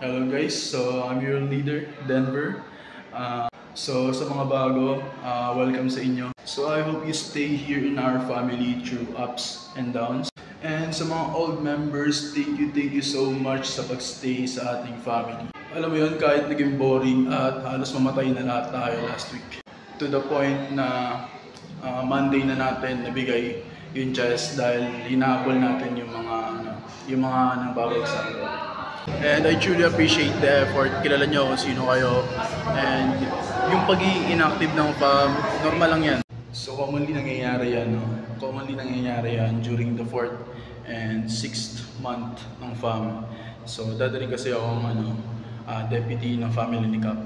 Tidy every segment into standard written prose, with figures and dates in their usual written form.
Hello guys, so I'm your leader, Denver. So sa mga bago, welcome sa inyo. So I hope you stay here in our family through ups and downs. And sa mga old members, thank you so much sa pagstay sa ating family. Alam mo yun, kahit naging boring at halos mamatay na lahat tayo last week. To the point na Monday na natin nabigay yung chest dahil hinahabol natin yung mga nababagsak. And I truly appreciate the effort. Kilala nyo kung sino kayo. And yung pagiging inactive ng fam, normal lang yan. So commonly nangyayari yan, no? Commonly nangyayari yan during the 4th and 6th month ng fam. So dati rin kasi akong deputy ng family ni Cap.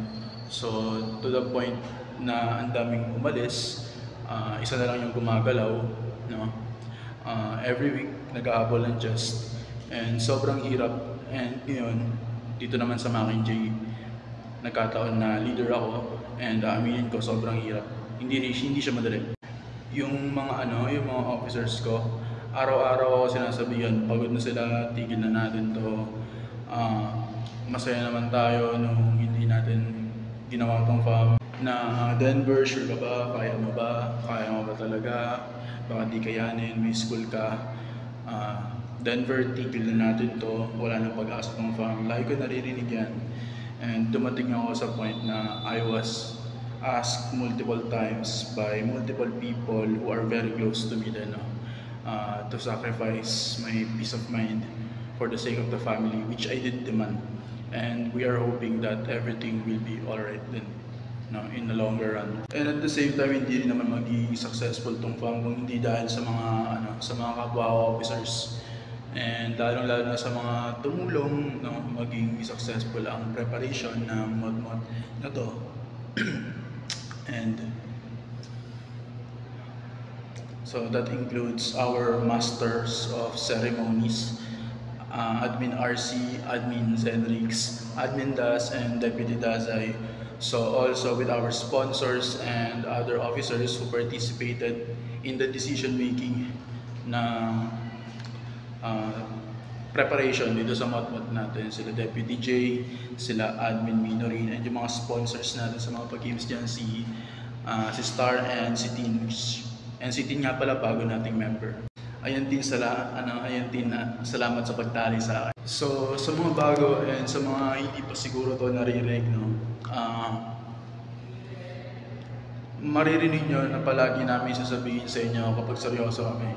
So to the point na ang daming umalis, isa na lang yung gumagalaw, no? Every week nag-aabol ng just. And sobrang hirap. And yun, dito naman sa Mockingjay, nagkataon na leader ako. And aminin ko, sobrang hirap. Hindi siya madali. Yung mga officers ko, araw-araw ako sinasabihan, pagod na sila, tigil na natin to. Masaya naman tayo nung hindi natin ginawa tong fam. Na Denver, sure ka ba? Kaya mo ba? Kaya mo ba talaga? Baka di kayanin, may school ka. Denver, tigil na natin to, wala nang pag-asa ng fam. Lagi ko naririnig yan. And dumating ako sa point na I was asked multiple times by multiple people who are very close to me then, to sacrifice my peace of mind for the sake of the family, which I did demand. And we are hoping that everything will be alright then, no, in the longer run. And at the same time, hindi rin naman magiging successful tong fam kung hindi dahil sa mga kapwa officers. And lalo na sa mga tumulong, no, maging successful ang preparation ng mod na to. And so that includes our masters of ceremonies, Admin RC, Admin Zenrix, Admin Das, and Deputy Dazay. So also with our sponsors and other officers who participated in the decision making na preparation dito sa mod natin, sila Deputy J, sila Admin Minorin, and yung mga sponsors natin sa mga pag-games dyan, si Star and si Tin. And si Tin nga pala, bago nating member. Ayan Tin, salamat sa pagtali sa akin. So sa mga bago and sa mga hindi pa siguro to naririnig, no, maririnig nyo na palagi namin sasabihin sa inyo kapag seryoso kami.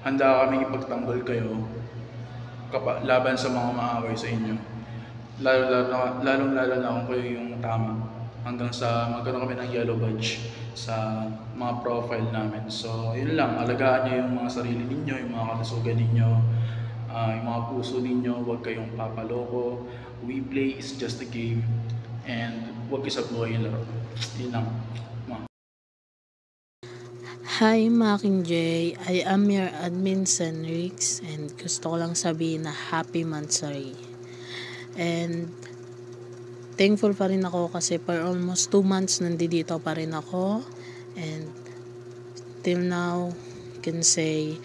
Handa kaming ipagtanggol kayo laban sa mga maaway sa inyo. Lalong na kung kayo yung tama. Hanggang sa magkaroon kami ng yellow badge sa mga profile namin. So, yun lang. Alagaan nyo yung mga sarili ninyo, yung mga kalusugan ninyo, yung mga puso ninyo. Huwag kayong papaloko. We play is just a game. And huwag isa buhay yung laro. Yun lang. Hi Mockingjay, I am your admin Zenrix and gusto ko lang sabihin na happy Mansari. And thankful pa rin ako kasi for almost 2 months nandito pa rin ako. And till now, can say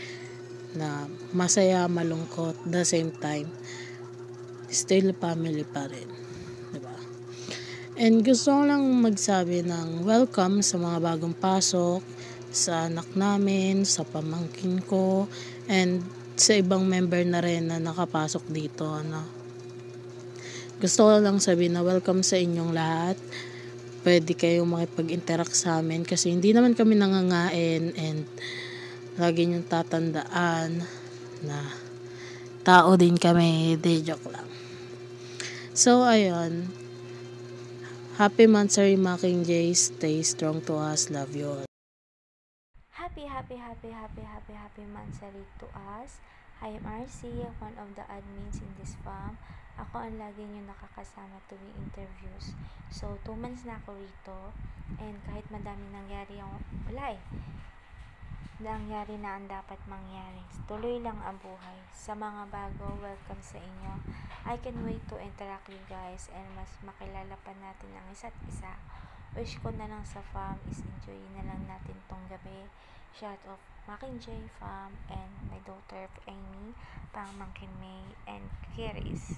na masaya, malungkot, the same time, still family pa rin. Diba? And gusto ko lang magsabi ng welcome sa mga bagong pasok, sa anak namin, sa pamangkin ko, and sa ibang member na rin na nakapasok dito. Gusto ko lang sabihin na welcome sa inyong lahat. Pwede kayong makipag-interact sa amin kasi hindi naman kami nangangain, and lagi niyong tatandaan na tao din kami, de joke lang. So ayun, happy Mansari Mockingjay, stay strong to us, love you all. Happy Mansari to us. I am RC, one of the admins in this fam. Ako ang lagi nyo nakakasama tuwing interviews. So, 2 months na ako rito. And kahit madami nangyari nangyari na ang dapat mangyari. Tuloy lang ang buhay. Sa mga bago, welcome sa inyo. I can wait to interact you guys and mas makilala pa natin ang isa't isa. Wish ko na lang sa fam is enjoy na lang natin tong gabi. Shout of Mockingjay fam and my daughter Amy, pamangkin May, and Kiris.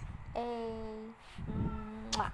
Mwah!